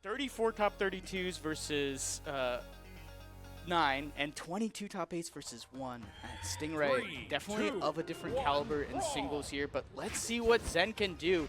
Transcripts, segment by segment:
34 top 32s versus 9, and 22 top 8s versus 1. Stingray definitely of a different caliber in singles here, but let's see what Zen can do.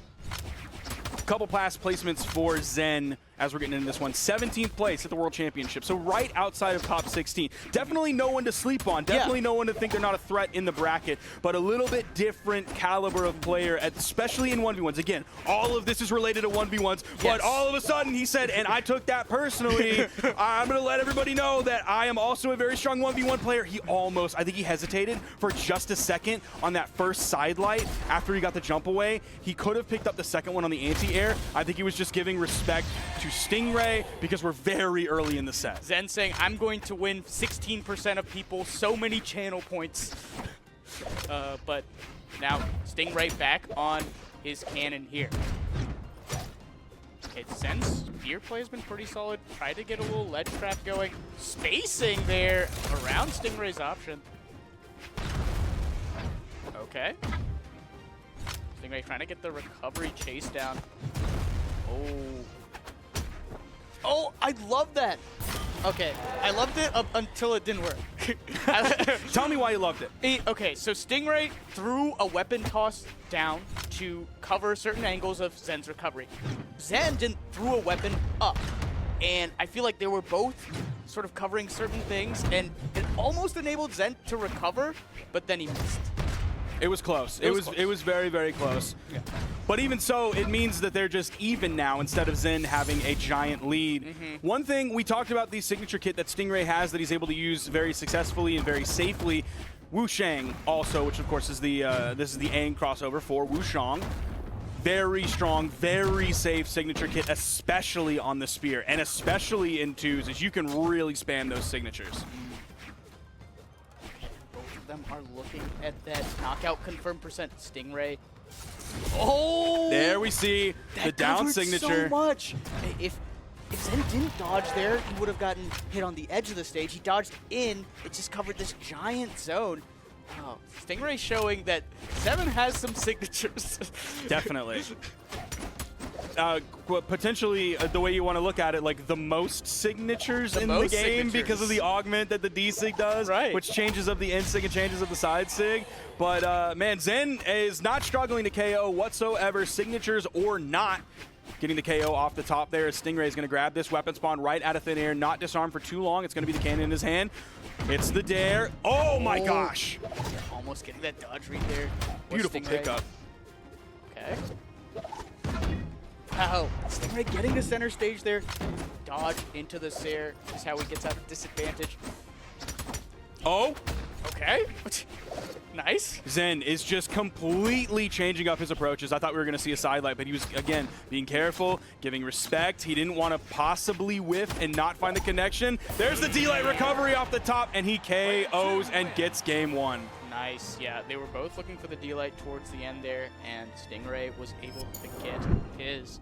Couple pass placements for Zen as we're getting into this one. 17th place at the World Championship, so right outside of top 16. Definitely no one to sleep on. Definitely no one to think they're not a threat in the bracket, but a little bit different caliber of player, especially in 1v1s. Again, all of this is related to 1v1s, but all of a sudden he said, and I took that personally, I'm going to let everybody know that I am also a very strong 1v1 player. He almost, I think he hesitated for just a second on that first side light after he got the jump away. He could have picked up the second one on the anti-air. I think he was just giving respect to Stingray because we're very early in the set. Zen saying, I'm going to win 16% of people, so many channel points. But now Stingray back on his cannon here. Okay, Zen's spear play has been pretty solid. Tried to get a little ledge trap going. Spacing there around Stingray's option. Okay. Stingray trying to get the recovery chase down. Oh, I love that. Okay, I loved it up until it didn't work. Tell me why you loved it. Okay, so Stingray threw a weapon toss down to cover certain angles of Zen's recovery. Zen didn't threw a weapon up, and I feel like they were both sort of covering certain things, and it almost enabled Zen to recover, but then he missed. It was close. It was very, very close. Yeah. But even so, it means that they're just even now instead of Zen having a giant lead. One thing we talked about, the signature kit that Stingray has that he's able to use very successfully and very safely. Wushang also, which of course is the this is the Aang crossover for Wushang. Very strong, very safe signature kit, especially on the spear and especially in twos, as you can really spam those signatures. Them are looking at that knockout confirmed percent. Stingray. Oh! There we see the down signature. So much. If Zen didn't dodge there, he would have gotten hit on the edge of the stage. He dodged in. It just covered this giant zone. Oh, Stingray showing that 7 has some signatures. Definitely. Potentially, the way you want to look at it, like the most signatures in the game because of the augment that the D-Sig does, which changes up the N-Sig and changes up the side Sig. But, man, Zen is not struggling to KO whatsoever, signatures or not. Getting the KO off the top there as Stingray is going to grab this weapon spawn right out of thin air, not disarm for too long. It's going to be the cannon in his hand. It's the dare. Oh, my gosh. Almost getting that dodge read there. Beautiful pickup. Okay. Wow, Stingray getting to center stage there. Dodge into the Sair is how he gets out of disadvantage. Oh. Okay. Nice. Zen is just completely changing up his approaches. I thought we were going to see a side light, but he was, again, being careful, giving respect. He didn't want to possibly whiff and not find the connection. There's the D-Light recovery off the top, and he KOs and gets game 1. Nice. Yeah, they were both looking for the D-Light towards the end there, and Stingray was able to get his.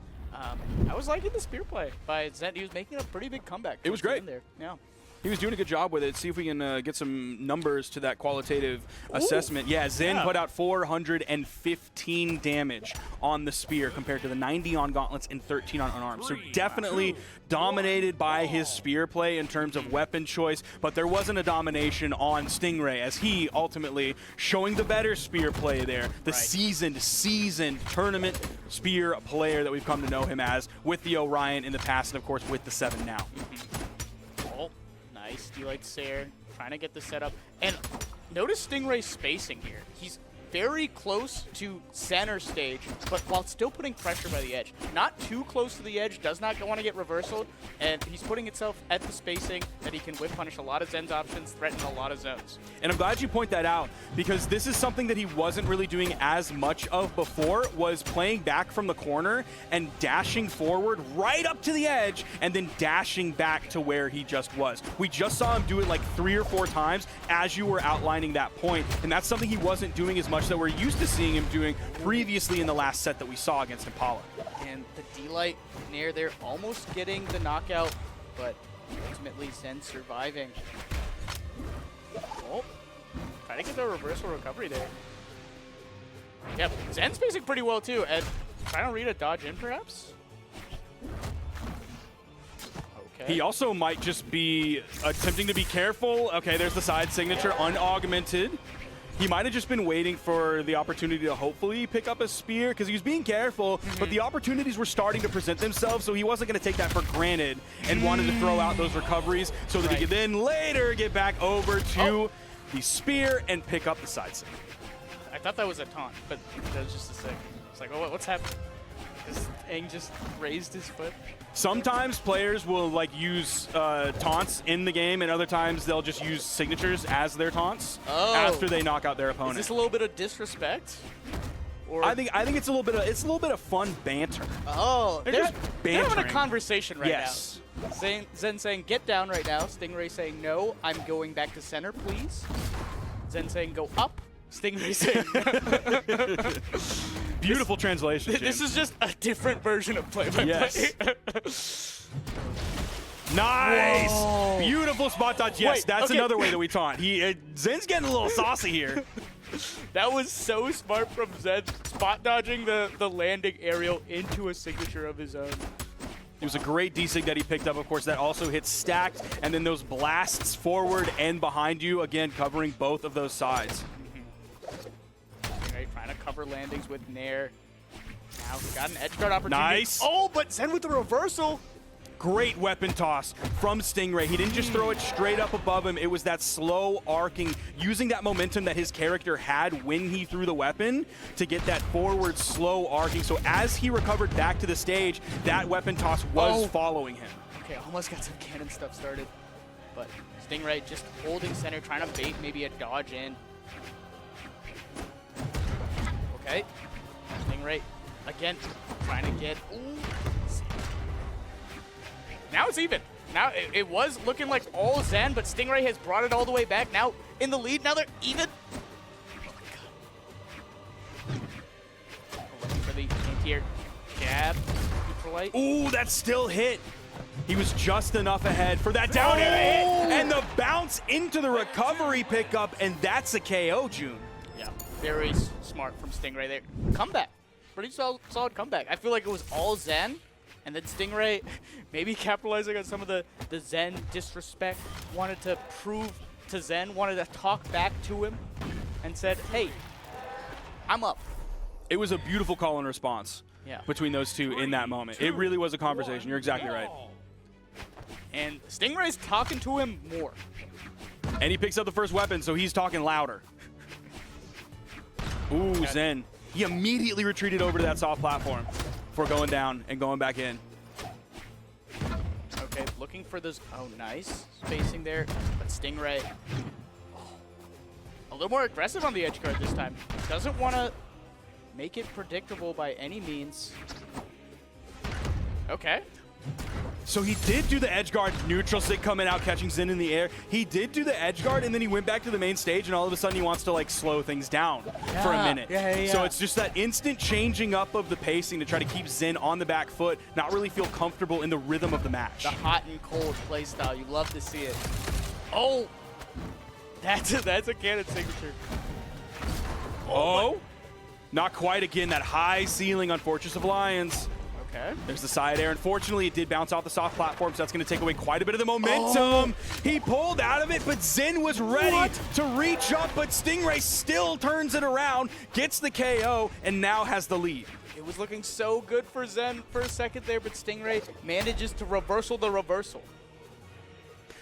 I was liking the spear play by Zen. He was making a pretty big comeback. It was great. There. Yeah. He was doing a good job with it. See if we can get some numbers to that qualitative assessment. Yeah, Zen put out 415 damage on the spear compared to the 90 on gauntlets and 13 on unarmed. So definitely dominated by his spear play in terms of weapon choice, but there wasn't a domination on Stingray as he ultimately showing the better spear play there. The seasoned tournament spear player that we've come to know him as with the Orion in the past and of course with the 7 now. Nice D-Light Sair, trying to get the setup. And notice Stingray's spacing here. He's very close to center stage, but while still putting pressure by the edge. Not too close to the edge, does not want to get reversaled, and he's putting himself at the spacing that he can whip punish a lot of Zen's options, threaten a lot of zones. And I'm glad you point that out, because this is something that he wasn't really doing as much of before, was playing back from the corner and dashing forward right up to the edge, and then dashing back to where he just was. We just saw him do it like 3 or 4 times as you were outlining that point, and that's something he wasn't doing as much that we're used to seeing him doing previously in the last set that we saw against Impala. And the D-Light near there almost getting the knockout, but ultimately Zen surviving. Oh, trying to get the reversal recovery there. Yep, Zen's spacing pretty well too, and trying to read a dodge in perhaps? He also might just be attempting to be careful. Okay, there's the side signature, unaugmented. He might have just been waiting for the opportunity to hopefully pick up a spear because he was being careful, but the opportunities were starting to present themselves, so he wasn't going to take that for granted and wanted to throw out those recoveries so that he could then later get back over to the spear and pick up the side signature. I thought that was a taunt, but that was just a second. It's like, oh, what's happening? Because Aang just raised his foot. Sometimes players will like use taunts in the game, and other times they'll just use signatures as their taunts after they knock out their opponent. Is this a little bit of disrespect? Or I think it's a little bit of fun banter. Oh, they're just they're having a bantering. conversation right Yes. now. Zen saying, get down right now. Stingray saying, no, I'm going back to center, please. Zen saying, go up. Stingray saying, Beautiful translation. This is just a different version of play-by-play. Yes. Nice! Whoa. Beautiful spot dodge. Yes, Wait, that's okay. another way that we taunt. Zen's getting a little saucy here. That was so smart from Zen, spot dodging the landing aerial into a signature of his own. It was a great D-Sig that he picked up. Of course, that also hits stacked, and then those blasts forward and behind you, again, covering both of those sides. Right, trying to cover landings with Nair. Now got an edge guard opportunity. Nice. Oh, but Zen with the reversal. Great weapon toss from Stingray. He didn't just throw it straight up above him. It was that slow arcing, using that momentum that his character had when he threw the weapon to get that forward slow arcing. So as he recovered back to the stage, that weapon toss was following him. Okay, almost got some cannon stuff started. But Stingray just holding center, trying to bait maybe a dodge in. Okay. Stingray, again, trying to get... Ooh. Now it's even. Now it was looking like all Zen, but Stingray has brought it all the way back. Now in the lead. Now they're even. Oh my god. Looking for the anti-air jab. Neutralite. Ooh, that still hit. He was just enough ahead for that down air hit, and the bounce into the recovery pickup, and that's a KO, June. Yeah, very smart from Stingray there. Comeback. Pretty solid comeback. I feel like it was all Zen. And then Stingray, maybe capitalizing on some of the Zen disrespect, wanted to prove to Zen, wanted to talk back to him, and said, hey, I'm up. It was a beautiful call and response between those two in that moment. It really was a conversation. You're exactly right. And Stingray's talking to him more. And he picks up the first weapon, so he's talking louder. Ooh, Zen. He immediately retreated over to that soft platform before going down and going back in. Okay, looking for this. Oh, nice spacing there. But Stingray, a little more aggressive on the edge guard this time. Doesn't want to make it predictable by any means. Okay. So he did do the edge guard, neutral stick coming out, catching Zen in the air. He did do the edge guard, and then he went back to the main stage, and all of a sudden he wants to like slow things down for a minute. So it's just that instant changing up of the pacing to try to keep Zen on the back foot, not really feel comfortable in the rhythm of the match. The hot and cold play style. You love to see it. Oh, that's a cannon signature. Oh, not quite again. That high ceiling on Fortress of Lions. Okay. There's the side air. Unfortunately, it did bounce off the soft platform, so that's going to take away quite a bit of the momentum. He pulled out of it, but Zen was ready to reach up, but Stingray still turns it around, gets the KO, and now has the lead. It was looking so good for Zen for a second there, but Stingray manages to reversal the reversal.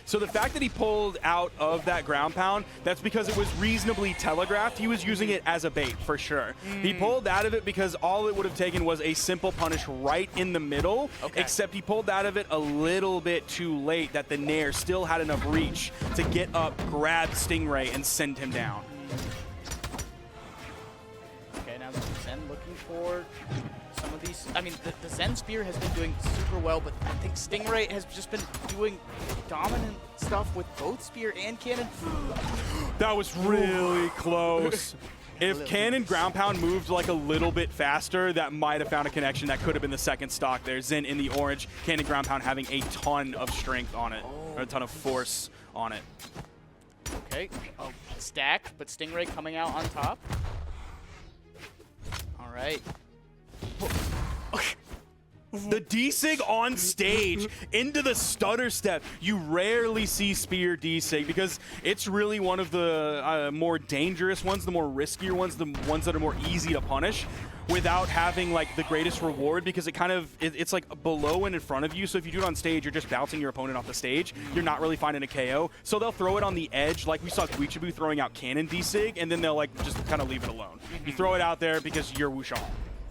So the fact that he pulled out of that ground pound, that's because it was reasonably telegraphed. He was using it as a bait, for sure. He pulled out of it because all it would have taken was a simple punish right in the middle, except he pulled out of it a little bit too late that the Nair still had enough reach to get up, grab Stingray, and send him down. Okay, now Zen looking for some of these. I mean, the Zen Spear has been doing super well, but I think Stingray has just been doing dominant stuff with both Spear and Cannon. That was really close. If Cannon ground pound moved like a little bit faster, that might have found a connection. That could have been the second stock there. Zen in the orange, Cannon ground pound having a ton of strength on it, or a ton of force on it. Okay, stacked, but Stingray coming out on top. All right. The D-Sig on stage into the stutter step. You rarely see Spear D-Sig because it's really one of the more dangerous ones, the more riskier ones, the ones that are more easy to punish without having like the greatest reward, because it's like below and in front of you. So if you do it on stage, you're just bouncing your opponent off the stage. You're not really finding a KO. So they'll throw it on the edge, like we saw Guichibu throwing out Cannon D-Sig, and then they'll like just kind of leave it alone. You throw it out there because you're Wushang.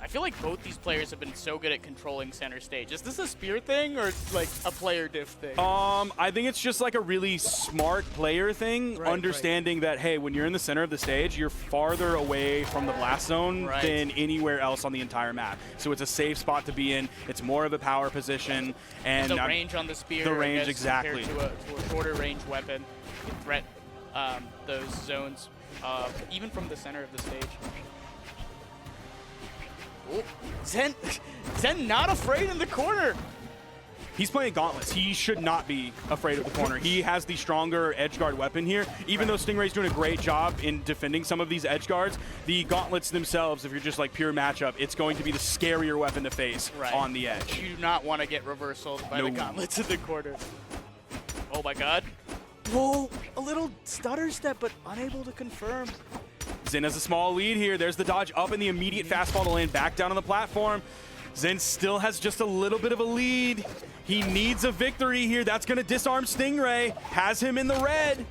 I feel like both these players have been so good at controlling center stage. Is this a Spear thing or like a player diff thing? I think it's just like a really smart player thing, understanding that, hey, when you're in the center of the stage, you're farther away from the blast zone than anywhere else on the entire map. So it's a safe spot to be in. It's more of a power position. And the range on the Spear, the range, exactly. compared to a shorter range weapon, can threat those zones, even from the center of the stage. Oh, Zen not afraid in the corner. He's playing Gauntlets. He should not be afraid of the corner. He has the stronger edge guard weapon here. Even though Stingray's doing a great job in defending some of these edge guards, the Gauntlets themselves, if you're just like pure matchup, it's going to be the scarier weapon to face on the edge. You do not want to get reversaled by the Gauntlets in the corner. Oh my god. Whoa, a little stutter step, but unable to confirm. Zen has a small lead here. There's the dodge up and the immediate fastball to land back down on the platform. Zen still has just a little bit of a lead. He needs a victory here. That's going to disarm Stingray. Has him in the red.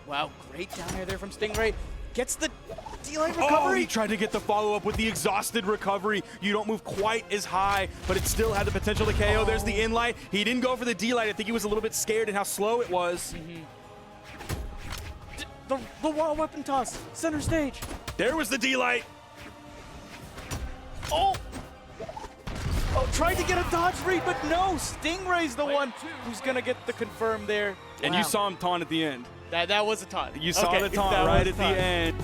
Wow, great down air there from Stingray. Gets the D-Light recovery. Oh, he tried to get the follow-up with the exhausted recovery. You don't move quite as high, but it still had the potential to KO. There's the in-light. He didn't go for the D-Light. I think he was a little bit scared at how slow it was. The wall weapon toss, center stage. There was the D-Light. Oh, tried to get a dodge read, but no. Stingray's the one who's going to get the confirm there. And you saw him taunt at the end. That was a taunt. You saw the taunt right at the end.